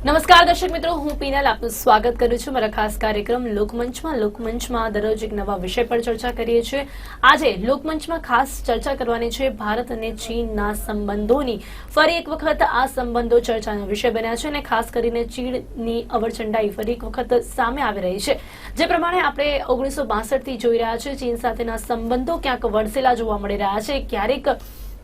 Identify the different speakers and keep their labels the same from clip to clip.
Speaker 1: નમસ્કાર દર્શક મિત્રો, હું પીનલ આપનું સ્વાગત કરું છું મારા ખાસ કાર્યક્રમ લોકમંચમાં દરરોજ એક નવા વિષય પર ચર્ચા કરીએ છીએ। આજે લોકમંચમાં ખાસ ચર્ચા કરવાની છે ભારત અને ચીનના સંબંધોની। ફરી એક વખત આ સંબંધો ચર્ચાનો વિષય બન્યા છે અને ખાસ કરીને ચીનની અવરચંડાઈ ફરી એક વખત સામે આવી રહી છે। જે પ્રમાણે આપણે 1962 થી જોઈ રહ્યા છીએ ચીન સાથેના સંબંધો ક્યાંક વણસેલા જોવા મળી રહ્યા છે। ક્યારેક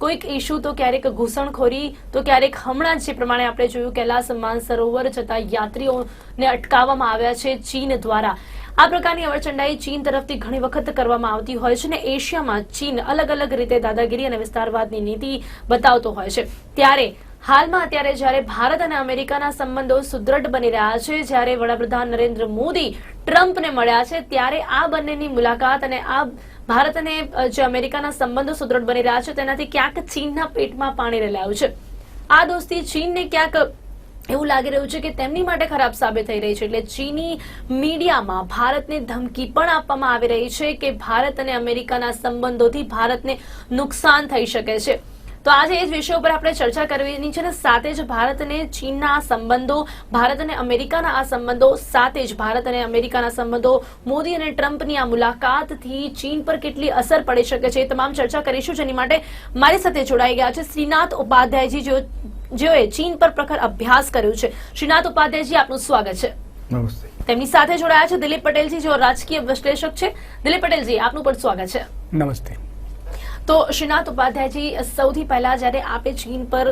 Speaker 1: કોઈક ઇશ્યુ તો ક્યારેક ઘૂસણખોરી તો ક્યારેક હમણાં જે પ્રમાણે આપણે જોયું કૈલાસ માનસરોવર જતા યાત્રીઓને અટકાવવામાં આવ્યા છે ચીન દ્વારા। આ પ્રકારની અવરચંડાઈ ચીન તરફથી ઘણી વખત કરવામાં આવતી હોય છે અને એશિયામાં ચીન અલગ અલગ રીતે દાદાગીરી અને વિસ્તારવાદની નીતિ બતાવતો હોય છે। ત્યારે હાલમાં અત્યારે જ્યારે ભારત અને અમેરિકાના સંબંધો સુદૃઢ બની રહ્યા છે, જ્યારે વડાપ્રધાન નરેન્દ્ર મોદી ટ્રમ્પને મળ્યા છે, ત્યારે આ બંનેની મુલાકાત અને આ ભારત અને જે અમેરિકાના સંબંધો સુદૃઢ બની રહ્યા છે તેનાથી ક્યાંક ચીનના પેટમાં પાણી રેલાયું છે। આ દોસ્તી ચીનને ક્યાંક એવું લાગી રહ્યું છે કે તેમની માટે ખરાબ સાબિત થઈ રહી છે। એટલે ચીની મીડિયામાં ભારતને ધમકી પણ આપવામાં આવી રહી છે કે ભારત અને અમેરિકાના સંબંધોથી ભારતને નુકસાન થઈ શકે છે। તો આજે એ જ વિષય ઉપર આપણે ચર્ચા કરવાની છે અને સાથે જ ભારત અને ચીનના આ સંબંધો, ભારત અને અમેરિકાના આ સંબંધો, સાથે જ ભારત અને અમેરિકાના સંબંધો, મોદી અને ટ્રમ્પની આ મુલાકાતથી ચીન પર કેટલી અસર પડી શકે છે એ તમામ ચર્ચા કરીશું। જેની માટે મારી સાથે જોડાઈ ગયા છે શ્રીનાથ ઉપાધ્યાયજી, જેઓએ ચીન પર પ્રખર અભ્યાસ કર્યો છે। શ્રીનાથ ઉપાધ્યાયજી, આપનું સ્વાગત છે।
Speaker 2: નમસ્તે।
Speaker 1: તેમની સાથે જોડાયા છે દિલીપ પટેલજી, જેઓ રાજકીય વિશ્લેષક છે। દિલીપ પટેલજી, આપનું પણ સ્વાગત છે।
Speaker 2: નમસ્તે।
Speaker 1: તો શ્રીનાથ ઉપાધ્યાયજી, સૌથી પહેલા જ્યારે આપે ચીન પર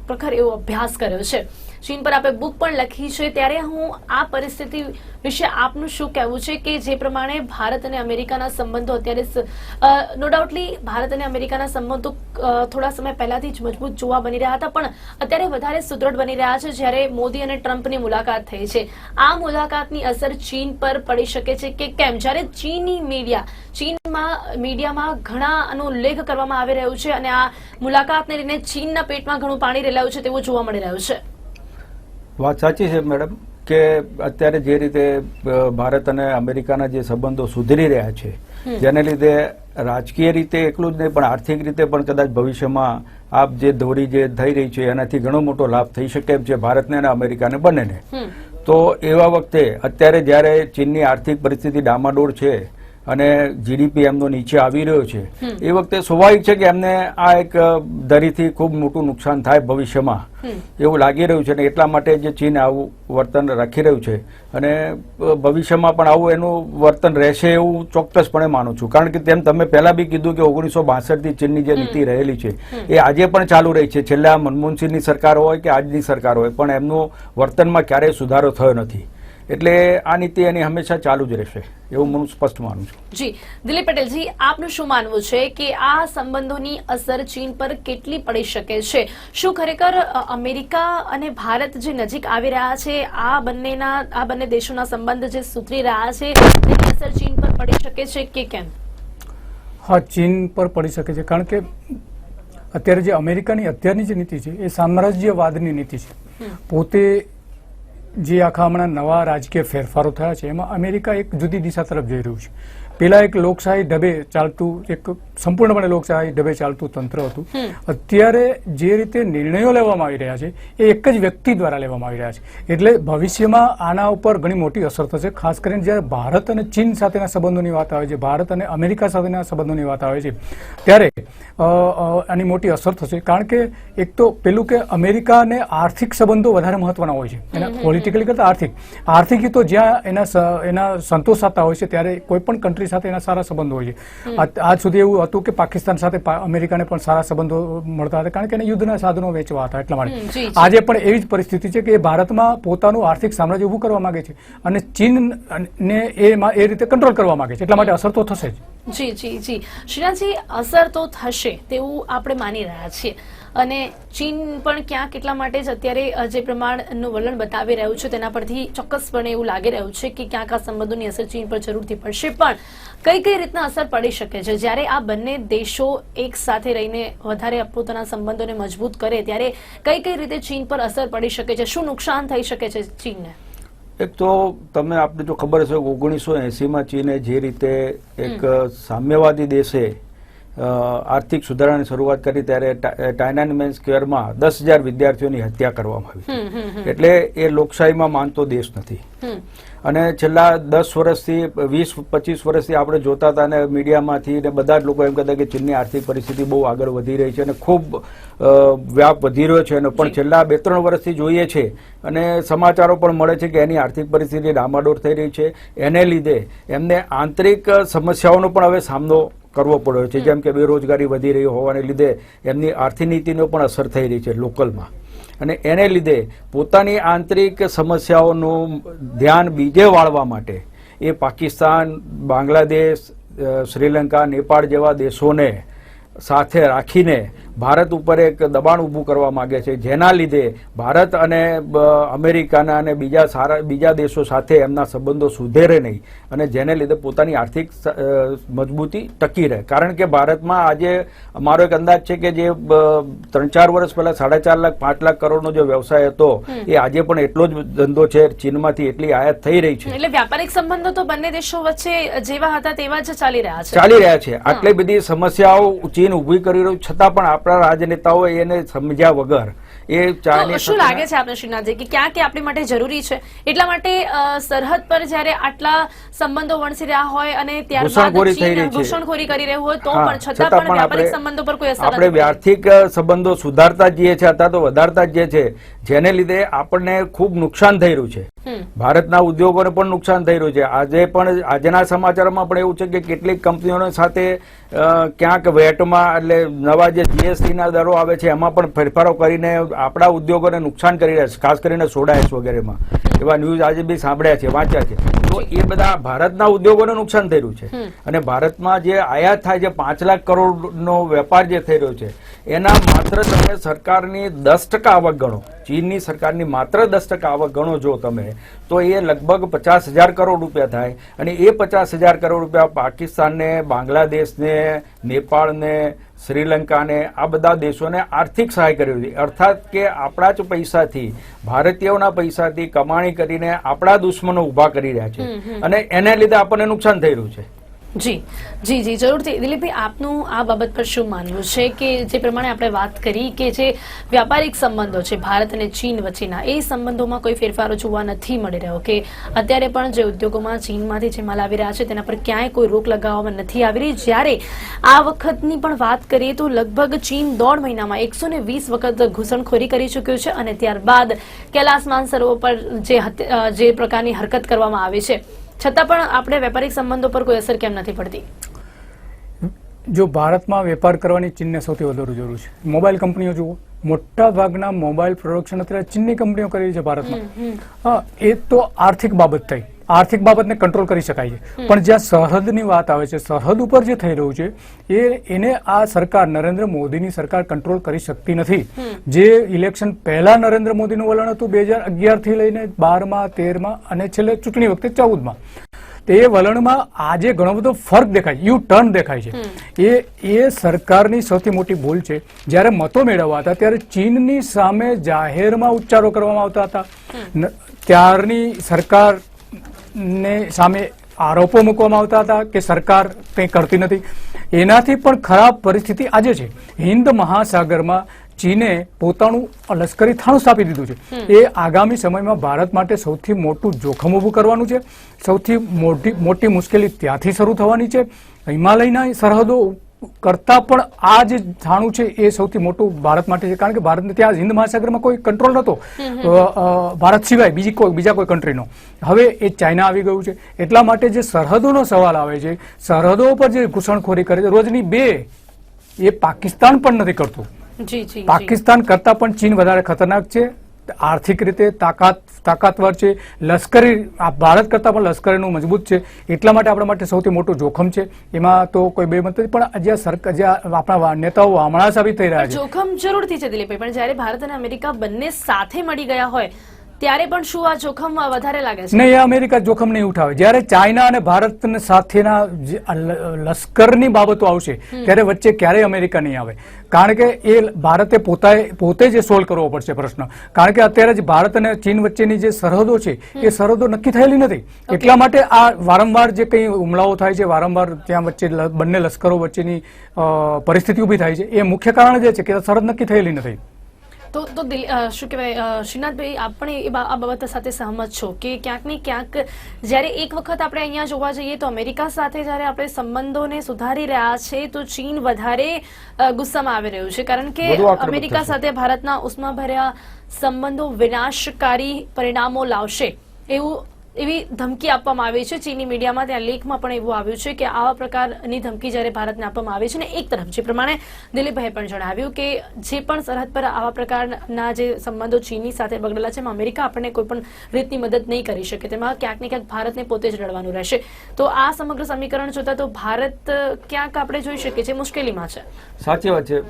Speaker 1: પ્રખર એવો અભ્યાસ કર્યો છે, ચીન પર આપે બુક પણ લખી છે, ત્યારે હું આ પરિસ્થિતિ વિશે આપનું શું કહેવું છે કે જે પ્રમાણે ભારત અને અમેરિકાના સંબંધો અત્યારે નો ડાઉટલી ભારત અને અમેરિકાના સંબંધો થોડા સમય પહેલાથી જ મજબૂત જોવા બની રહ્યા હતા, પણ અત્યારે વધારે સુદૃઢ બની રહ્યા છે જ્યારે મોદી અને ટ્રમ્પની મુલાકાત થઈ છે। આ મુલાકાતની અસર ચીન પર પડી શકે છે કે કેમ? જ્યારે ચીનની મીડિયામાં ઘણા આનો ઉલ્લેખ કરવામાં આવી રહ્યો છે અને આ મુલાકાતને લઈને ચીનના પેટમાં ઘણું પાણી રેલાયું છે તેવું જોવા મળી રહ્યું છે।
Speaker 2: વાત સાચી છે મેડમ કે અત્યારે જે રીતે ભારત અને અમેરિકાના જે સંબંધો સુધરી રહ્યા છે જેને લીધે રાજકીય રીતે એકલું જ નહીં પણ આર્થિક રીતે પણ કદાચ ભવિષ્યમાં આપ જે દોરી જે થઈ રહી છે એનાથી ઘણો મોટો લાભ થઈ શકે એમ છે ભારતને અને અમેરિકાને બંનેને। તો એવા વખતે અત્યારે જ્યારે ચીનની આર્થિક પરિસ્થિતિ ડામાડોળ છે અને જીડીપી એમનો નીચે આવી રહ્યો છે, એ વખતે સ્વાભાવિક છે કે એમને આ એક દરીથી ખૂબ મોટું નુકસાન થાય ભવિષ્યમાં એવું લાગી રહ્યું છે અને એટલા માટે જે ચીન આવું વર્તન રાખી રહ્યું છે અને ભવિષ્યમાં પણ આવું એનું વર્તન રહેશે એવું ચોક્કસપણે માનું છું। કારણ કે તેમ તમે પહેલા બી કીધું કે 1962 થી ચીનની જે નીતિ રહેલી છે એ આજે પણ ચાલુ રહી છે। છેલ્લા મનમોહનસિંહની સરકાર હોય કે આજની સરકાર હોય પણ એમનું વર્તનમાં ક્યારેય સુધારો થયો નથી, એટલે આ નીતિ એની હંમેશા ચાલુ જ રહેશે એવું હું સ્પષ્ટ માનું છું।
Speaker 1: જી દિલીપ પટેલજી, આપનું શું માનવું છે કે આ સંબંધોની અસર ચીન પર કેટલી પડી શકે છે? શું ખરેખર અમેરિકા અને ભારત જે નજીક આવી રહ્યા છે, આ બંને દેશોના સંબંધ જે સુધરી રહ્યા છે તેની અસર ચીન પર પડી શકે છે કે કેમ?
Speaker 3: હા, ચીન પર પડી શકે છે, કારણ કે અત્યારે જે અમેરિકાની અત્યારની જે નીતિ છે એ સામ્રાજ્યવાદની નીતિ છે। પોતે જે આખા હમણાં નવા રાજકીય ફેરફારો થયા છે એમાં અમેરિકા એક જુદી દિશા તરફ જઈ રહ્યું છે। પેલા એક લોકશાહી ઢબે ચાલતું, એક સંપૂર્ણપણે લોકશાહી ઢબે ચાલતું તંત્ર હતું, અત્યારે જે રીતે નિર્ણયો લેવામાં આવી રહ્યા છે એ એક જ વ્યક્તિ દ્વારા લેવામાં આવી રહ્યા છે। એટલે ભવિષ્યમાં આના ઉપર ઘણી મોટી અસર થશે, ખાસ કરીને જ્યારે ભારત અને ચીન સાથેના સંબંધોની વાત આવે છે, ભારત અને અમેરિકા સાથેના સંબંધોની વાત આવે છે, ત્યારે આની મોટી અસર થશે। કારણ કે એક તો પેલું કે અમેરિકાને આર્થિક સંબંધો વધારે મહત્વના હોય છે, એના પોલિટિકલી કરતા આર્થિક તો જ્યાં એના સંતોષ સાધતા હોય છે ત્યારે કોઈ પણ કન્ટ્રી સાથે એના સારા સંબંધો હોય છે। આજ સુધી એવું હતું કે પાકિસ્તાન સાથે અમેરિકાને પણ સારા સંબંધો મળતા હતા કારણ કે એને યુદ્ધના સાધનો વેચવા હતા, એટલા માટે આજે પણ એવી જ પરિસ્થિતિ છે કે ભારતમાં પોતાનું આર્થિક સામ્રાજ્ય ઉભું કરવા માંગે છે અને ચીનને એ રીતે કંટ્રોલ કરવા માંગે છે, એટલા માટે અસર તો થશે જ।
Speaker 1: જી જી જી શ્રીનાથજી, અસર તો થશે તેવું આપણે માની રહ્યા છીએ અને ચીન પણ ક્યાંક એટલા માટે જ અત્યારે જે પ્રમાણનું વલણ બતાવી રહ્યું છે તેના પરથી ચોક્કસપણે એવું લાગી રહ્યું છે કે ક્યાંક આ સંબંધોની અસર ચીન પર જરૂરથી પડશે, પણ કઈ રીતના અસર પડી શકે છે જ્યારે આ બંને દેશો એક સાથે રહીને વધારે પોતાના સંબંધોને મજબૂત કરે ત્યારે કઈ રીતે ચીન પર અસર પડી શકે છે? શું નુકસાન થઈ શકે છે ચીનને?
Speaker 2: એક તો તમને આપણે જો ખબર હશે 1980માં ચીને જે રીતે એક સામ્યવાદી દેશે આર્થિક સુધારાની શરૂઆત કરી ત્યારે ટાઇનાનમેન સ્ક્વેરમાં 10,000 વિદ્યાર્થીઓની હત્યા કરવામાં આવી એટલે એ લોકશાહીમાં માનતો દેશ નથી. અને છેલ્લા 10 વર્ષથી 20-25 વર્ષથી આપણે જોતા હતા અને મીડિયામાંથી ને બધા જ લોકો એમ કહેતા કે ચીનની આર્થિક પરિસ્થિતિ બહુ આગળ વધી રહી છે અને ખૂબ વ્યાપ વધી રહ્યો છે. અને પણ છેલ્લા 2-3 વર્ષથી જોઈએ છે અને સમાચારો પણ મળે છે કે એની આર્થિક પરિસ્થિતિ ડામાડોળ થઈ રહી છે. એને લીધે એમને આંતરિક સમસ્યાઓનો પણ હવે સામનો કરવો પડ્યો છે, જેમ કે બેરોજગારી વધી રહી હોવાને લીધે એમની આર્થિક નીતિનો પણ અસર થઈ રહી છે લોકલમાં. અને એને લીધે પોતાની આંતરિક સમસ્યાઓનું ધ્યાન બીજે વાળવા માટે એ પાકિસ્તાન, બાંગ્લાદેશ, શ્રીલંકા, નેપાળ જેવા દેશોને સાથે રાખીને ભારત ઉપર એક દબાણ ઊભું કરવા માંગે છે, જેના લીધે ભારત અને અમેરિકાના અને બીજા દેશો સાથે એમના સંબંધો સુધરે નહીં અને જેને લીધે પોતાની આર્થિક મજબૂતી ટકી રહે. કારણ કે ભારતમાં આજે મારો એક અંદાજ છે કે જે 3-4 વર્ષ પહેલા 4.5 લાખ 5 લાખ કરોડનો જે વ્યવસાય હતો એ આજે પણ એટલો જ ધંધો છે. ચીનમાંથી એટલી આયાત થઈ રહી છે.
Speaker 1: એટલે વ્યાપારિક સંબંધો તો બંને દેશો વચ્ચે જેવા હતા તેવા જ ચાલી રહ્યા
Speaker 2: છે. આટલી બધી સમસ્યાઓ ચીન ઊભી કરી રહ્યું છતાં પણ આપણા રાજનેતાઓ એને સમજ્યા વગર
Speaker 1: શું લાગે છે આપને શ્રીનાથજી કે ક્યાં આપણી માટે જરૂરી છે એટલા માટે સરહદ પર જયારે આટલા સંબંધો વણસી રહ્યા હોય અને ત્યારબાદ ઘૂસણખોરી કરી રહ્યું હોય તો પણ છતાં પણ વ્યાપારિક સંબંધો પર કોઈ અસર
Speaker 2: આપણે આર્થિક સંબંધો સુધારતા જઈએ છીએ અથવા તો વધારતા જઈએ છીએ, જેને લીધે આપણને ખૂબ નુકસાન થઈ રહ્યું છે. ભારતના ઉદ્યોગોને પણ નુકસાન થઈ રહ્યું છે. આજના સમાચારોમાં પણ એવું છે કે કેટલીક કંપનીઓ સાથે ક્યાંક વેટમાં એટલે નવા જે જીએસટી ના દરો આવે છે એમાં પણ ફેરફારો કરીને આપણા ઉદ્યોગોને નુકસાન કરી રહ્યા છે, ખાસ કરીને સોડા એસ વગેરેમાં. એવા ન્યૂઝ આજે બી સાંભળ્યા છે, વાંચ્યા છે. તો એ બધા ભારતના ઉદ્યોગોને નુકસાન થઈ રહ્યું છે. અને ભારતમાં જે આયાત થાય છે 5 લાખ કરોડનો વેપાર જે થઈ રહ્યો છે એના માત્ર તમે સરકારની 10% આવક ગણો, ચીનની સરકારની માત્ર 10% આવક ગણો જો તમે, તો એ લગભગ 50,000 કરોડ રૂપિયા થાય. અને એ 50,000 કરોડ રૂપિયા પાકિસ્તાનને, બાંગ્લાદેશને, નેપાળને, શ્રીલંકાને આ બધા દેશોને આર્થિક સહાય કરી હતી. અર્થાત કે આપણા જ પૈસાથી, ભારતીયોના પૈસાથી કમાણી કરીને આપણા દુશ્મનો ઉભા કરી રહ્યા છે અને એને લીધે આપણને નુકસાન થઈ રહ્યું છે.
Speaker 1: જી જી જી જરૂરથી. દિલીપભાઈ, આપનું આ બાબત પર શું માનવું છે કે જે પ્રમાણે આપણે વાત કરી કે જે વ્યાપારિક સંબંધો છે ભારત અને ચીન વચ્ચેના, એ સંબંધોમાં કોઈ ફેરફારો જોવા નથી મળી રહ્યો કે અત્યારે પણ જે ઉદ્યોગોમાં ચીનમાંથી જે માલ આવી રહ્યા છે તેના પર ક્યાંય કોઈ રોક લગાવવામાં નથી આવી રહી. જ્યારે આ વખતની પણ વાત કરીએ તો લગભગ ચીન 1.5 મહિનામાં 120 વખત ઘૂસણખોરી કરી ચૂક્યું છે અને ત્યારબાદ કૈલાસ માનસરોવર પર જે પ્રકારની હરકત કરવામાં આવી છે, છતાં પણ આપણે વેપારિક સંબંધો પર કોઈ અસર કેમ નથી પડતી?
Speaker 3: જો ભારતમાં વેપાર કરવાની ચીનને સૌથી વધારે જરૂર છે. મોબાઈલ કંપનીઓ જુઓ, મોટા ભાગના મોબાઈલ પ્રોડક્શન અત્યારે ચીનની કંપનીઓ કરી છે ભારતમાં. એ તો આર્થિક બાબત થઈ, આર્થિક બાબતને કંટ્રોલ કરી શકાય છે. પણ જ્યાં સરહદની વાત આવે છે, સરહદ ઉપર જે થઈ રહ્યું છે એને આ સરકાર, નરેન્દ્ર મોદીની સરકાર કંટ્રોલ કરી શકતી નથી. જે ઇલેક્શન પહેલા નરેન્દ્ર મોદીનું વલણ હતું 2011 થી લઈને 12માં, 13માં અને છેલ્લે ચૂંટણી વખતે 14માં, તે વલણમાં આજે ઘણો બધો ફરક દેખાય, યુ ટર્ન દેખાય છે. એ સરકારની સૌથી મોટી ભૂલ છે. જ્યારે મતો મેળવવા હતા ત્યારે ચીનની સામે જાહેરમાં ઉચ્ચારો કરવામાં આવતા હતા, ત્યારની સરકાર ને સામે આરોપો મૂકવામાં આવતા હતા કે સરકાર કંઈ કરતી નથી. એનાથી પણ ખરાબ પરિસ્થિતિ આજે છે. હિન્દ મહાસાગરમાં ચીને પોતાનું લશ્કરી થાણું સ્થાપી દીધું છે. એ આગામી સમયમાં ભારત માટે સૌથી મોટું જોખમ ઊભું કરવાનું છે. સૌથી મોટી મુશ્કેલી ત્યાંથી શરૂ થવાની છે. હિમાલયના સરહદો કરતા પણ આ જે થાણું છે એ સૌથી મોટું ભારત માટે છે. કારણ કે ભારતને ત્યાં હિન્દ મહાસાગરમાં કોઈ કંટ્રોલ નતો ભારત સિવાય બીજા કોઈ કન્ટ્રીનો. હવે એ ચાઇના આવી ગયું છે. એટલા માટે જે સરહદોનો સવાલ આવે છે, સરહદો પર જે ઘૂસણખોરી કરે છે રોજની 2, એ પાકિસ્તાન પણ નથી કરતું. પાકિસ્તાન કરતા પણ ચીન વધારે ખતરનાક છે, આર્થિક રીતે તાકાતવર છે, લશ્કરી ભારત કરતા પણ લશ્કરીનું મજબૂત છે. એટલા માટે આપણા માટે સૌથી મોટું જોખમ છે. એમાં તો કોઈ બે મત નથી. પણ જ્યાં આપણા નેતાઓ હમણાં સાબિત થઈ રહ્યા છે,
Speaker 1: જોખમ જરૂરથી છે દિલીપભાઈ. પણ જયારે ભારત અને અમેરિકા બંને સાથે મળી ગયા હોય ત્યારે પણ શું આ જોખમ વધારે લાગે છે?
Speaker 3: નહીં, એ અમેરિકા જોખમ નહીં ઉઠાવે. જ્યારે ચાઇના અને ભારત સાથેના જે લશ્કરની બાબતો આવશે ત્યારે વચ્ચે ક્યારેય અમેરિકા નહીં આવે, કારણ કે એ ભારતે પોતે જ સોલ્વ કરવો પડશે પ્રશ્ન. કારણ કે અત્યારે જ ભારત અને ચીન વચ્ચેની જે સરહદો છે એ સરહદો નક્કી થયેલી નથી. એટલા માટે આ વારંવાર જે કંઈ હુમલાઓ થાય છે, વારંવાર ત્યાં વચ્ચે બંને લશ્કરો વચ્ચેની પરિસ્થિતિ ઊભી થાય છે, એ મુખ્ય કારણ જે છે કે સરહદ નક્કી થયેલી નથી.
Speaker 1: તો શું કહેવાય શ્રીનાથભાઈ, આપણે આ બાબત સાથે સહમત છો કે ક્યાંક ને ક્યાંક જ્યારે એક વખત આપણે અહીંયા જોવા જઈએ તો અમેરિકા સાથે જ્યારે આપણે સંબંધોને સુધારી રહ્યા છે તો ચીન વધારે ગુસ્સામાં આવી રહ્યું છે, કારણ કે અમેરિકા સાથે ભારતના ઉષ્માભર્યા સંબંધો વિનાશકારી પરિણામો લાવશે એવી ધમકી આપવામાં આવી છે. ચીની મીડિયામાં ત્યાં લેખમાં પણ એવું આવ્યું છે કે આવા પ્રકારની ધમકી જ્યારે ભારતને આપવામાં આવી છે ને એક તરફ જે પ્રમાણે દિલીપભાઈ પણ જણાવ્યું કે જે પણ સરહદ પર આવા પ્રકારના જે સંબંધો ચીની સાથે બગડેલા છે એમાં અમેરિકા આપણને કોઈ પણ રીતની મદદ નહીં કરી શકે, તેમાં ક્યાંક ને ક્યાંક ભારતને પોતે જ લડવાનું રહેશે. તો આ સમગ્ર સમીકરણ જોતા તો ભારત ક્યાંક આપણે જોઈ શકીએ છીએ મુશ્કેલીમાં છે.
Speaker 2: સાચી વાત છે,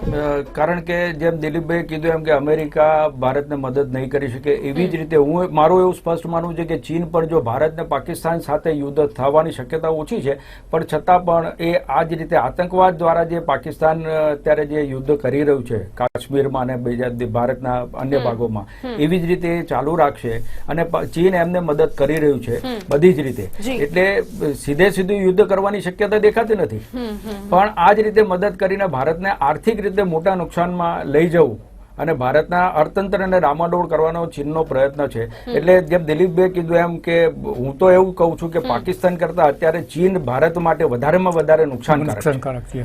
Speaker 2: કારણ કે જેમ દિલીપભાઈએ કીધું એમ કે અમેરિકા ભારતને મદદ નહીં કરી શકે, એવી જ રીતે મારું એવું સ્પષ્ટ માનવું છે કે ચીન પણ જો ભારત ને પાકિસ્તાન સાથે યુદ્ધ થવાની શક્યતા ઓછી છે, પણ છતાં પણ એ આ જ રીતે આતંકવાદ દ્વારા જે પાકિસ્તાન અત્યારે જે યુદ્ધ કરી રહ્યું છે કાશ્મીરમાં અને બીજા ભારતના અન્ય ભાગોમાં, એવી જ રીતે ચાલુ રાખશે અને ચીન એમને મદદ કરી રહ્યું છે બધી જ રીતે. એટલે સીધું યુદ્ધ કરવાની શક્યતા દેખાતી નથી, પણ આ જ રીતે મદદ કરીને ભારતને આર્થિક રીતે મોટા નુકસાનમાં લઈ જવું અને ભારતના અર્થતંત્રને ડામાડોળ કરવાનો ચીનનો પ્રયત્ન છે. એટલે જેમ દિલીપભાઈ કીધું એમ કે હું તો એવું કહું છું કે પાકિસ્તાન કરતા અત્યારે ચીન ભારત માટે વધારેમાં વધારે નુકસાનકારક છે.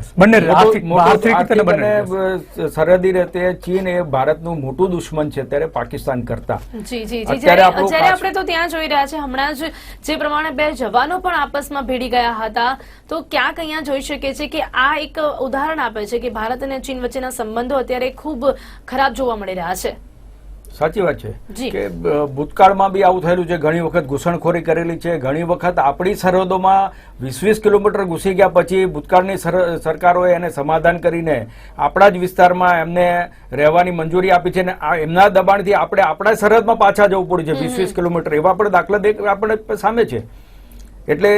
Speaker 2: સરહદી રીતે ચીન એ ભારતનું મોટું દુશ્મન છે ત્યારે પાકિસ્તાન કરતા.
Speaker 1: જ્યારે આપણે તો ત્યાં જોઈ રહ્યા છે હમણાં જ જે પ્રમાણે બે જવાનો પણ આપસમાં ભીડી ગયા હતા, તો ક્યાંક અહીંયા જોઈ શકીએ છીએ કે આ એક ઉદાહરણ આપે છે કે ભારત અને ચીન વચ્ચેના સંબંધો અત્યારે ખૂબ ખરાબ જોવા મળી રહ્યા છે.
Speaker 2: સાચી વાત છે કે ભૂતકાળમાં બી આવું થયેલું છે, ઘણી વખત ઘૂસણખોરી કરેલી છે, ઘણી વખત આપણી સરહદોમાં 20-20 કિલોમીટર ઘૂસી ગયા પછી ભૂતકાળની સરકારોએ એને સમાધાન કરીને આપણા જ વિસ્તારમાં એમને રહેવાની મંજૂરી આપી છે, અને એમના દબાણથી આપણે આપણા સરહદમાં પાછા જવું પડ્યું છે 20-20 કિલોમીટર. એવા પણ દાખલા આપણે સામે છે. એટલે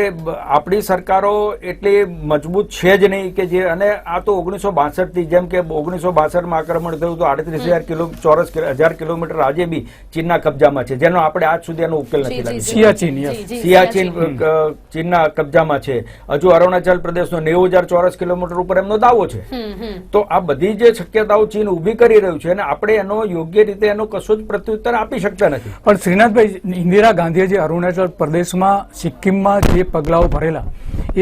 Speaker 2: આપણી સરકારો એટલી મજબૂત છે જ નહીં કે જે, અને આ તો 1962 થી, જેમ કે 1962માં આક્રમણ થયું તો 38,000 ચોરસ કિલોમીટર આજે બી ચીનના કબજામાં છે, જેનો આપણે આજ સુધી એનો ઉકેલ નથી લાગ્યો. સિયાચીન ચીનના કબજામાં છે. હજુ અરુણાચલ પ્રદેશનો 90,000 ચોરસ કિલોમીટર ઉપર એમનો દાવો છે. તો આ બધી જે શક્યતાઓ ચીન ઉભી કરી રહ્યું છે અને આપણે એનો યોગ્ય રીતે એનો કશો જ પ્રત્યુત્તર આપી શકતા નથી.
Speaker 3: પણ શ્રીનાથભાઈ, ઇન્દિરા ગાંધીએ જે અરુણાચલ પ્રદેશમાં, સિક્કિમમાં જે પગલાઓ ભરેલા,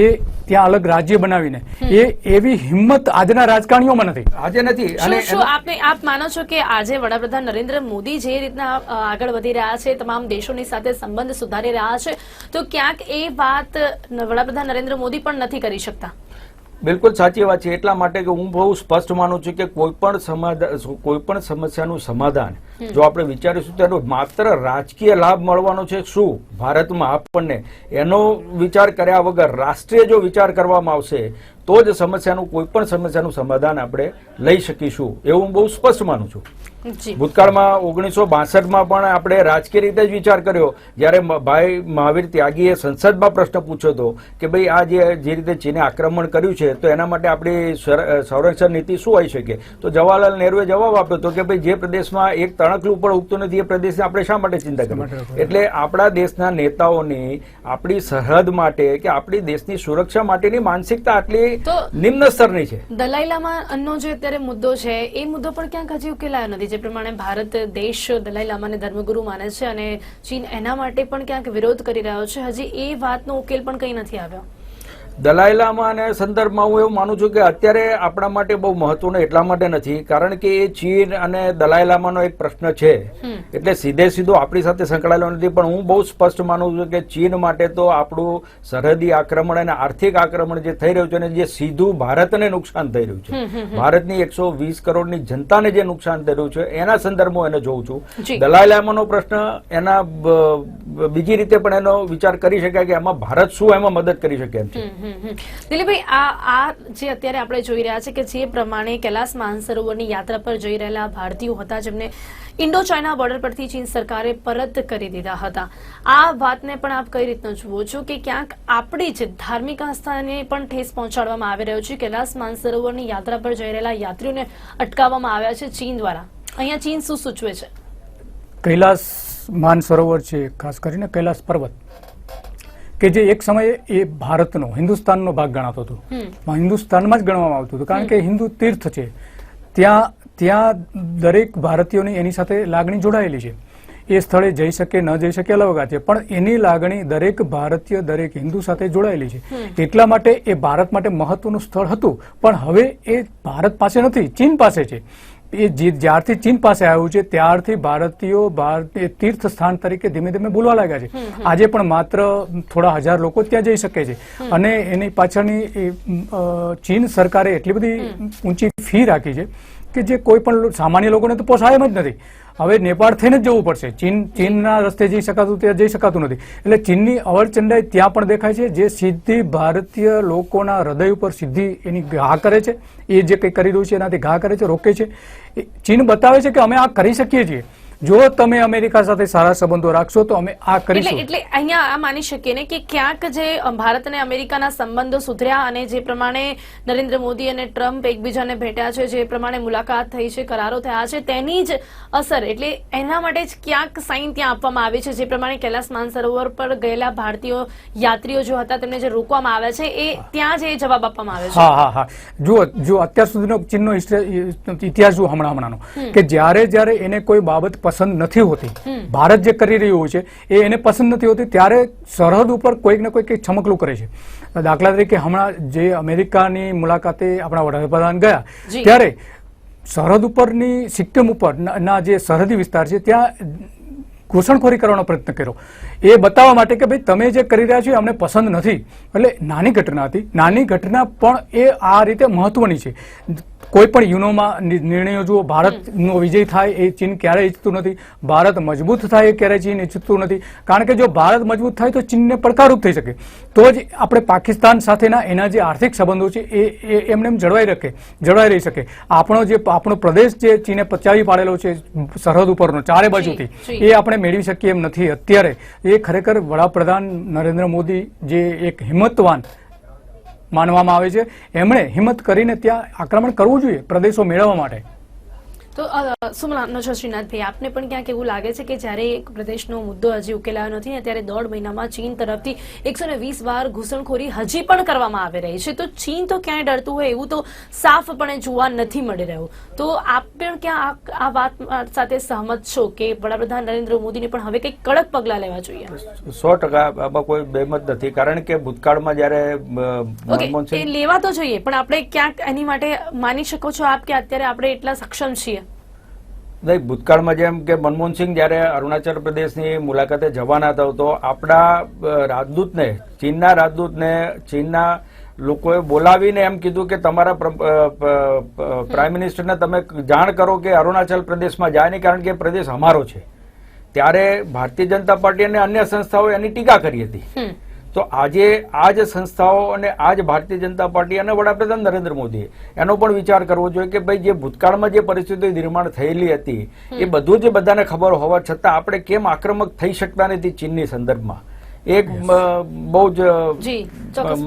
Speaker 3: એ ત્યાં અલગ રાજ્ય બનાવીને, એ એવી હિંમત આજના રાજકારણીઓમાં નથી.
Speaker 2: આજે નથી.
Speaker 1: અને શું આપ માનો છો કે આજે વડાપ્રધાન નરેન્દ્ર મોદી જે રીતના આગળ વધી રહ્યા છે, તમામ દેશોની સાથે સંબંધ સુધારી રહ્યા છે, તો ક્યાંક એ વાત વડાપ્રધાન નરેન્દ્ર મોદી પણ નથી કરી શકતા?
Speaker 2: બિલકુલ સાચી વાત છે. એટલા માટે કે હું બહુ સ્પષ્ટ માનું છું કે કોઈ પણ સમસ્યાનું સમાધાન જો આપણે વિચારીશું તો એનો માત્ર રાજકીય લાભ મળવાનો છે શું ભારતમાં આપણને, એનો વિચાર કર્યા વગર રાષ્ટ્રીય જો વિચાર કરવામાં આવશે તો જ કોઈ પણ સમસ્યાનું સમાધાન આપણે લઈ શકીશું, એવું હું બહુ સ્પષ્ટ માનું છું. ભૂતકાળમાં 1962માં પણ આપણે રાજકીય રીતે જ વિચાર કર્યો, જ્યારે ભાઈ મહાવીર ત્યાગીએ સંસદમાં પ્રશ્ન પૂછ્યો હતો કે ભાઈ આ જે રીતે ચીને આક્રમણ કર્યું છે તો એના માટે આપણી સંરક્ષણ નીતિ શું હોઈ શકે, તો જવાહરલાલ નહેરુએ જવાબ આપ્યો હતો કે ભાઈ જે પ્રદેશમાં એક તણખલું પણ ઉગતું નથી એ પ્રદેશને આપણે શા માટે ચિંતા કરવી. એટલે આપણા દેશના નેતાઓની આપણી સરહદ માટે કે આપણી દેશની સુરક્ષા માટેની માનસિકતા આટલી નિમ્ન સ્તરની છે.
Speaker 1: દલાઈ લામાનો જે અત્યારે મુદ્દો છે એ મુદ્દો પણ ક્યાંક હજી ઉકેલાયો નથી. જે પ્રમાણે ભારત દેશ દલાઈ લામાને ધર્મગુરુ માને છે અને ચીન એના માટે પણ ક્યાંક વિરોધ કરી રહ્યો છે, હજી એ વાતનો ઉકેલ પણ કઈ નથી આવ્યો.
Speaker 2: દલાઈ લામાના સંદર્ભમાં હું એવું માનું છું કે અત્યારે આપણા માટે બહુ મહત્વનું એટલા માટે નથી કારણ કે એ ચીન અને દલાઈ લામાનો એક પ્રશ્ન છે, એટલે સીધો આપણી સાથે સંકળાયેલો નથી. પણ હું બહુ સ્પષ્ટ માનું છું કે ચીન માટે તો આપણું સરહદી આક્રમણ અને આર્થિક આક્રમણ જે થઈ રહ્યું છે અને જે સીધું ભારતને નુકસાન થઈ રહ્યું છે, ભારતની 120 કરોડની જનતાને જે નુકસાન થઈ રહ્યું છે એના સંદર્ભમાં એને જોઉં છું. દલાઈ લામાનો પ્રશ્ન એના બીજી રીતે પણ એનો વિચાર કરી શકાય કે આમાં ભારત શું એમાં મદદ કરી શકે એમ છે.
Speaker 1: દિલીપભાઈ, આ જે અત્યારે આપણે જોઈ રહ્યા છે કે જે પ્રમાણે કૈલાસ માનસરોવરની યાત્રા પર જઈ રહેલા ભારતીયો હતા જેમને ઇન્ડો ચાઇના બોર્ડર પરથી ચીન સરકારે પરત કરી દીધા હતા, આ વાતને પણ આપ કઈ રીતના જુઓ છો કે ક્યાંક આપણી જ ધાર્મિક આસ્થાને પણ ઠેસ પહોંચાડવામાં આવી રહ્યો છે? કૈલાસ માનસરોવરની યાત્રા પર જઈ રહેલા યાત્રીઓને અટકાવવામાં આવ્યા છે ચીન દ્વારા. અહીંયા ચીન શું સૂચવે છે?
Speaker 3: કૈલાસ માનસરોવર છે, ખાસ કરીને કૈલાસ પર્વત, કે જે એક સમયે એ ભારતનો, હિન્દુસ્તાનનો ભાગ ગણાતો હતો, હિન્દુસ્તાનમાં જ ગણવામાં આવતું હતું, કારણ કે હિન્દુ તીર્થ છે. ત્યાં દરેક ભારતીયોની એની સાથે લાગણી જોડાયેલી છે. એ સ્થળે જઈ શકે ન જઈ શકે અલગ વાત છે, પણ એની લાગણી દરેક ભારતીય, દરેક હિન્દુ સાથે જોડાયેલી છે. એટલા માટે એ ભારત માટે મહત્વનું સ્થળ હતું, પણ હવે એ ભારત પાસે નથી, ચીન પાસે છે. એ જ્યારથી ચીન પાસે આવ્યું છે ત્યારથી ભારતીયો તીર્થ સ્થાન તરીકે ધીમે ધીમે બોલવા લાગ્યા છે. આજે પણ માત્ર થોડા હજાર લોકો ત્યાં જઈ શકે છે, અને એની પાછળની ચીન સરકારે એટલી બધી ઊંચી ફી રાખી છે કે જે કોઈ પણ સામાન્ય લોકોને તો પોસાય એમ જ નથી. હવે નેપાળ થઈને જ જવું પડશે, ચીનના રસ્તે જઈ શકાતું ત્યાં જઈ શકાતું નથી. એટલે ચીનની અવરચંડાઈ ત્યાં પણ દેખાય છે, જે સીધી ભારતીય લોકોના હૃદય ઉપર સીધી એની ઘા કરે છે. એ જે કંઈ કરી રહ્યું છે એનાથી ઘા કરે છે, રોકે છે. ચીન બતાવે છે કે અમે આ કરી શકીએ છીએ, જો તમે અમેરિકા સાથે સારા સંબંધો રાખશો તો અમે આ કરીશું.
Speaker 1: એટલે અહીંયા આ માની શકીએ ને કે ક્યાંક જે ભારત અને અમેરિકાના સંબંધો સુધર્યા અને જે પ્રમાણે નરેન્દ્ર મોદી અને ટ્રમ્પ એકબીજાને ભેટ્યા છે, જે પ્રમાણે મુલાકાત થઈ છે, કરારો થયા છે, તેની જ અસર, એટલે એના માટે જ ક્યાંક સાઇન ત્યાં આપવામાં આવી છે. જે પ્રમાણે કૈલાસ માનસરોવર પર ગયેલા ભારતીય યાત્રીઓ જો હતા તેમને જે રોકવામાં આવ્યા છે, એ ત્યાં જ એ જવાબ આપવામાં આવે છે.
Speaker 3: હા, જો અત્યાર સુધીનો ચીનનો ઇતિહાસ જો હમણાંનો, કે જ્યારે એને કોઈ બાબત પસંદ નથી હોતી, ભારત જે કરી રહ્યું છે એ એને પસંદ નથી હોતી, ત્યારે સરહદ ઉપર કોઈક ને કોઈક છમકલું કરે છે. દાખલા તરીકે હમણાં જે અમેરિકાની મુલાકાતે આપણા વડાપ્રધાન ગયા, ત્યારે સરહદ ઉપરની સિક્કિમ ઉપરના જે સરહદી વિસ્તાર છે ત્યાં ઘૂસણખોરી કરવાનો પ્રયત્ન કર્યો, એ બતાવવા માટે કે ભાઈ તમે જે કરી રહ્યા છો એ અમને પસંદ નથી. એટલે નાની ઘટના હતી, નાની ઘટના પણ એ આ રીતે મહત્વની છે. કોઈ પણ યુનોમાં નિર્ણયો જુઓ, ભારતનો વિજય થાય એ ચીન ક્યારેય ઈચ્છતું નથી, ભારત મજબૂત થાય એ ક્યારેય ચીન ઈચ્છતું નથી. કારણ કે જો ભારત મજબૂત થાય તો ચીનને પડકારરૂપ થઈ શકે, તો જ આપણે પાકિસ્તાન સાથેના એના જે આર્થિક સંબંધો છે એ એમને જળવાઈ રહી શકે. આપણો પ્રદેશ જે ચીને પચાવી પાડેલો છે સરહદ ઉપરનો ચારે બાજુથી, એ આપણે મેળવી શકીએ એમ નથી અત્યારે. એ ખરેખર વડાપ્રધાન નરેન્દ્ર મોદી જે એક હિંમતવાન માનવામાં આવે છે, એમણે હિંમત કરીને ત્યાં આક્રમણ કરવું જોઈએ પ્રદેશો મેળવવા માટે.
Speaker 1: તો સુમલાનો છો શ્રીનાથભાઈ, આપને પણ ક્યાંક એવું લાગે છે કે જ્યારે એક પ્રદેશનો મુદ્દો હજી ઉકેલાયો નથી ને ત્યારે 1.5 મહિનામાં ચીન તરફથી 120 વાર ઘૂસણખોરી હજી પણ કરવામાં આવી રહી છે, તો ચીન તો ક્યાંય ડરતું હોય એવું તો સાફપણે જોવા નથી મળી રહ્યું. તો આપ પણ ક્યાં આ વાત સાથે સહમત છો કે વડાપ્રધાન નરેન્દ્ર મોદીને પણ હવે કંઈક કડક પગલાં લેવા જોઈએ?
Speaker 2: 100% આમાં કોઈ બેમત નથી, કારણ કે ભૂતકાળમાં જ્યારે
Speaker 1: લેવા તો જોઈએ, પણ આપણે ક્યાંક એની માટે માની શકો છો આપ કે અત્યારે આપણે એટલા સક્ષમ છીએ?
Speaker 2: નહીં, ભૂતકાળમાં જેમ કે મનમોહનસિંહ જ્યારે અરુણાચલ પ્રદેશની મુલાકાતે જવાના હતા તો આપણા રાજદૂતને, ચીનના લોકોએ બોલાવીને એમ કીધું કે તમારા પ્રાઇમ મિનિસ્ટરને તમે જાણ કરો કે અરુણાચલ પ્રદેશમાં જાય નહીં, કારણ કે એ પ્રદેશ અમારો છે. ત્યારે ભારતીય જનતા પાર્ટી અને અન્ય સંસ્થાઓએ એની ટીકા કરી હતી. તો આજે આ જ સંસ્થાઓ અને આ જ ભારતીય જનતા પાર્ટી અને વડાપ્રધાન નરેન્દ્ર મોદીએ એનો પણ વિચાર કરવો જોઈએ કે ભાઈ જે ભૂતકાળમાં જે પરિસ્થિતિ નિર્માણ થયેલી હતી એ બધું જ બધાને ખબર હોવા છતાં આપણે કેમ આક્રમક થઈ શકતા નથી ચીનની સંદર્ભમાં, એક બહુ જ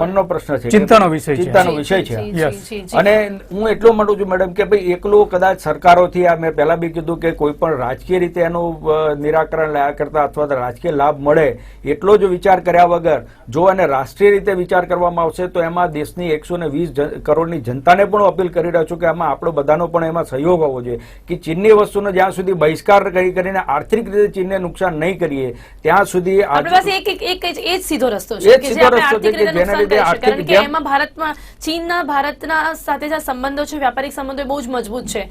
Speaker 2: મનનો પ્રશ્ન છે, ચિંતાનો વિષય છે. અને હું એટલું માનું છું મેડમ કે ભાઈ એકલું કદાચ સરકારોથી, આ મેં પહેલા બી કીધું કે કોઈ પણ રાજકીય રીતે એનું નિરાકરણ લાયા કરતા અથવા તો રાજકીય લાભ મળે એટલો જ વિચાર કર્યા વગર જો એને રાષ્ટ્રીય રીતે વિચાર કરવામાં આવશે તો એમાં દેશની 120 કરોડની જનતાને પણ અપીલ કરી રહ્યો છું કે આમાં આપણો બધાનો પણ એમાં સહયોગ હોવો જોઈએ કે ચીનની વસ્તુનો જ્યાં સુધી બહિષ્કાર કરીને આર્થિક રીતે ચીનને નુકસાન નહીં કરીએ ત્યાં સુધી
Speaker 1: એક જ સીધો રસ્તો છે કે જે આપણે આર્થિક રીતે નુકસાન કરી શકે, કારણ કે એમાં ભારતના સાથે જે સંબંધો છે, વ્યાપારિક સંબંધો બહુ જ મજબૂત છે,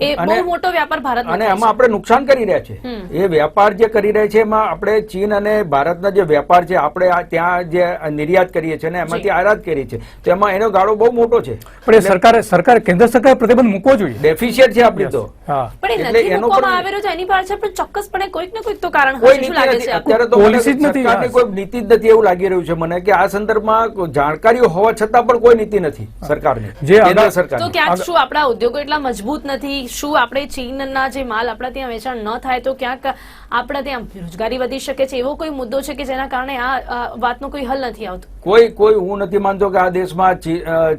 Speaker 1: એ બહુ મોટો વ્યાપાર ભારતનો
Speaker 2: અને
Speaker 1: થાય
Speaker 2: એમાં આપણે નુકસાન કરી રહ્યા છે. એ વ્યાપાર જે કરી રહ્યા છે એમાં આપણે ચીન અને ભારતના જે વ્યાપાર છે આપણે ત્યાં જે નિર્યાત કરીએ છીએ ને એમાંથી આયાત કરીએ છીએ તો એમાં એનો ગાળો બહુ મોટો છે.
Speaker 3: પણ એ સરકારે કેન્દ્ર સરકારે પ્રતિબંધ મૂકવો જોઈએ.
Speaker 2: ડેફિશિયટ છે આપણી તો.
Speaker 3: હા,
Speaker 1: પણ એ
Speaker 2: એટલે
Speaker 1: નથી
Speaker 2: એનો
Speaker 1: મૂકવામાં
Speaker 2: પણ-
Speaker 1: આવેલો છે એની પાછળ પણ ચોક્કસપણે કોઈક ને કોઈક તો કારણ
Speaker 2: કોઈ
Speaker 1: હશે. શું
Speaker 2: નીતિ
Speaker 1: લાગે
Speaker 2: નથી
Speaker 1: છે
Speaker 2: અત્યારે તો મને
Speaker 3: પોલિસી જ નથી.
Speaker 2: સરકારની કોઈ નીતિ જ નથી એવું લાગી રહ્યું છે મને કે આ સંદર્ભમાં જાણકારીઓ હોવા છતાં પણ કોઈ નીતિ નથી સરકારની,
Speaker 3: જે
Speaker 2: કેન્દ્ર
Speaker 3: અગા-
Speaker 2: સરકારની.
Speaker 1: તો ક્યાંક શું આપણા ઉદ્યોગો એટલા મજબૂત નથી? શું આપણે ચીનના જે માલ આપણા ત્યાં વેચાણ ન થાય તો ક્યાંક આપણા ત્યાં બેરોજગારી વધી શકે છે? એવો કોઈ મુદ્દો છે કે જેના કારણે આ વાતનો કોઈ હલ નથી આવતો?
Speaker 2: કોઈ હું નથી માનતો કે આ દેશમાં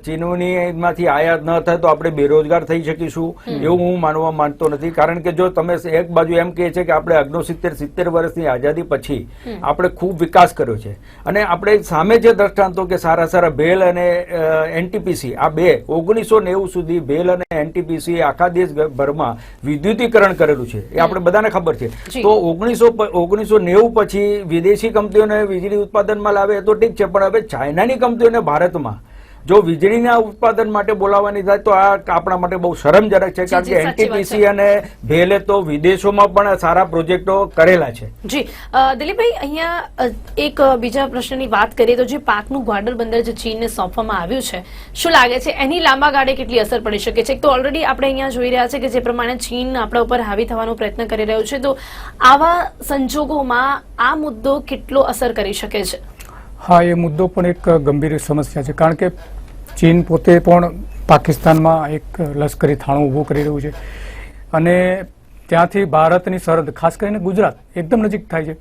Speaker 2: ચીનની માંથી આયાત ન થાય તો આપણે બેરોજગાર થઈ શકીશું એવું હું માનવા માંગતો નથી. કારણ કે જો તમે એક બાજુ એમ કહે છે કે આપણે 69-70 વર્ષની આઝાદી પછી આપણે ખૂબ વિકાસ કર્યો છે અને આપણે સામે જે દ્રષ્ટાંતો કે સારા ભેલ અને એનટીપીસી આ બે 1990 સુધી ભેલ અને એનટીપીસી આખા દેશભરમાં વિદ્યુતીકરણ કરેલું છે એ આપણે બધાને ખબર છે. તો 1990 પછી વિદેશી કંપનીઓને વીજળી ઉત્પાદનમાં લાવે તો ઠીક છે, પણ હવે ચાઇનાની કંપનીઓને ભારતમાં જો વીજળીના ઉત્પાદન માટે બોલાવવાની થાય તો આ આપણા માટે બહુ શરમજનક છે. કારણ કે એનટીપીસી અને ભેલે તો વિદેશોમાં પણ સારા પ્રોજેક્ટો કરેલા છે.
Speaker 1: જી દિલીપભાઈ, અહીંયા એક બીજા પ્રશ્નની વાત કરીએ તો જે પાકનું ગ્વાડર બંદર જે ચીનને સોંપવામાં આવ્યું છે, શું લાગે છે એની લાંબા ગાળે કેટલી અસર પડી શકે છે? તો ઓલરેડી આપણે અહીંયા જોઈ રહ્યા છે કે જે પ્રમાણે ચીન આપણા ઉપર હાવી થવાનો પ્રયત્ન કરી રહ્યો છે, તો આવા સંજોગોમાં આ મુદ્દો કેટલો અસર કરી શકે છે?
Speaker 3: હા, એ મુદ્દો પણ એક ગંભીર સમસ્યા છે. કારણ કે ચીન પોતે પણ પાકિસ્તાનમાં એક લશ્કરી થાણું ઊભું કરી રહ્યું છે અને ત્યાંથી ભારતની સરહદ, ખાસ કરીને ગુજરાત એકદમ નજીક થાય છે.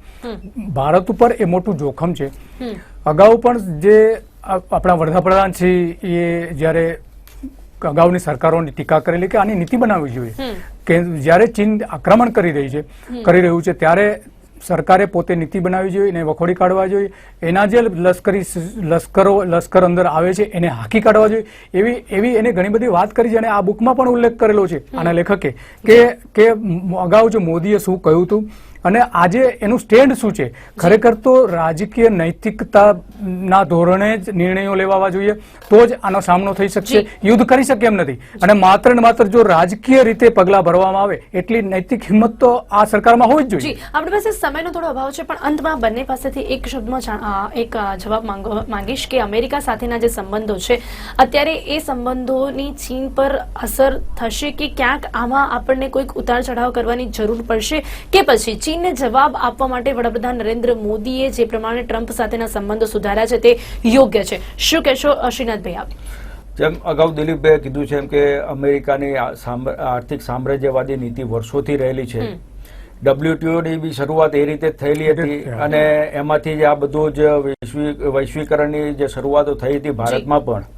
Speaker 3: ભારત ઉપર એ મોટું જોખમ છે. અગાઉ પણ જે આપણા વડાપ્રધાન છે એ જ્યારે અગાઉની સરકારોની ટીકા કરેલી કે આની નીતિ બનાવવી જોઈએ કે જ્યારે ચીન આક્રમણ કરી રહ્યું છે ત્યારે સરકારે પોતે નીતિ બનાવવી જોઈએ, એને વખોડી કાઢવા જોઈએ. એના જે લશ્કર અંદર આવે છે એને હાંકી કાઢવા જોઈએ. એવી એને ઘણી બધી વાત કરી છે અને આ બુકમાં પણ ઉલ્લેખ કરેલો છે આના લેખકે કે અગાઉ જો મોદીએ શું કહ્યું હતું અને આજે એનું સ્ટેન્ડ શું છે. ખરેખર તો રાજકીય નૈતિકતાના ધોરણે જ નિર્ણયો લેવા જોઈએ તો જ આનો સામનો થઈ શકશે. યુદ્ધ કરી શકે એમ નથી. અને માત્ર ને માત્ર જો રાજકીય રીતે પગલા ભરવામાં આવે એટલી નૈતિક હિંમત તો આ સરકારમાં હોવી જ જોઈએ.
Speaker 1: આપણી પાસે સમયનો થોડો અભાવ છે, પણ અંતમાં બંને પાસેથી એક શબ્દમાં એક જવાબ માંગીશ કે અમેરિકા સાથેના જે સંબંધો છે અત્યારે એ સંબંધોની ચીન પર અસર થશે કે ક્યાંક આમાં આપણને કોઈક ઉતાર ચઢાવ કરવાની જરૂર પડશે કે પછી ચીનને જવાબ આપવા માટે વડાપ્રધાન નરેન્દ્ર મોદીએ જે પ્રમાણે ટ્રમ્પ સાથેના સંબંધો સુધાર્યા છે તે યોગ્ય છે? શું કહેશો શ્રીનાથભાઈ આપ?
Speaker 2: જેમ અગાઉ દિલીપભાઈએ કીધું છે એમ કે અમેરિકાની આર્થિક સામ્રાજ્યવાદી નીતિ વર્ષોથી રહેલી છે. WTO ની બી શરૂઆત એ રીતે થયેલી હતી અને એમાંથી જ આ બધું જ વૈશ્વિકરણની જે શરૂઆતો થઈ હતી ભારતમાં પણ.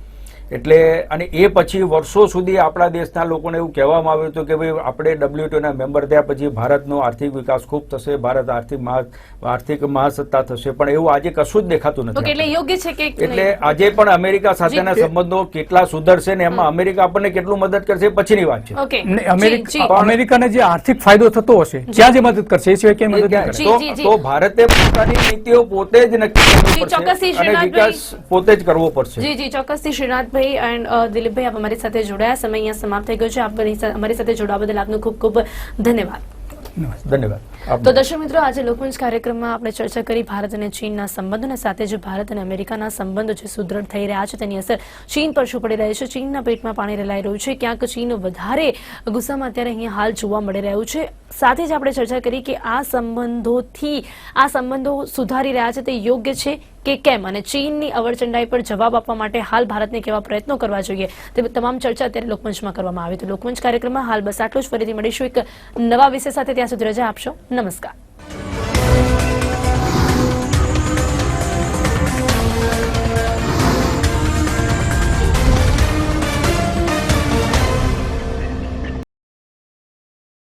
Speaker 2: એટલે અને એ પછી વર્ષો સુધી આપણા દેશના લોકોને એવું કહેવામાં આવ્યું હતું કે ભાઈ આપણે WTO ના મેમ્બર થયા પછી ભારતનો આર્થિક વિકાસ ખૂબ થશે, ભારત આર્થિક મહાસત્તા થશે, પણ એવું આજે કશું જ દેખાતું નથી.
Speaker 1: એટલે યોગ્ય છે કે
Speaker 2: એટલે આજે પણ અમેરિકા સાથેના સંબંધો કેટલા સુધરશે ને એમાં અમેરિકા આપણને કેટલું મદદ કરશે પછીની વાત છે.
Speaker 3: અમેરિકાને જે આર્થિક ફાયદો થતો હશે ત્યાં જે મદદ કરશે એ સિવાય ક્યાંય મદદ નહીં કરે.
Speaker 2: તો ભારતે પોતાની નીતિઓ પોતે જ નક્કી કરવી પડશે અને વિકાસ પોતે જ કરવો પડશે.
Speaker 1: જી ચોક્કસથી શ્રીનાથભાઈ એન્ડ દિલીપભાઈ આપ અમારી સાથે જોડાયા. સમય અહીંયા સમાપ્ત થઈ ગયો છે. આપ અમારી સાથે જોડાવા બદલ આપનો ખૂબ ખૂબ ધન્યવાદ. તો દર્શક મિત્રો, આજે લોકમંચ કાર્યક્રમમાં આપણે ચર્ચા કરી ભારત અને ચીનના સંબંધોને સાથે જે ભારત અને અમેરિકાના સંબંધો જે સુદૃઢ થઈ રહ્યા છે તેની અસર ચીન પર શું પડી રહી છે. ચીનના પેટમાં પાણી રેલાઈ રહ્યું છે. ક્યાંક ચીન વધારે ગુસ્સામાં અત્યારે અહીંયા હાલ જોવા મળી રહ્યું છે. સાથે જ આપણે ચર્ચા કરી કે આ સંબંધો સુધારી રહ્યા છે તે યોગ્ય છે કે કેમ અને ચીનની અવરચંડાઈ પર જવાબ આપવા માટે હાલ ભારતને કેવા પ્રયત્નો કરવા જોઈએ તે તમામ ચર્ચા અત્યારે લોકમંચમાં કરવામાં આવી. તો લોકમંચ કાર્યક્રમમાં હાલ બસ આટલું જ. ફરીથી મળીશું એક નવા વિષય સાથે. ત્યાં સુધી રજા આપશો. નમસ્કાર.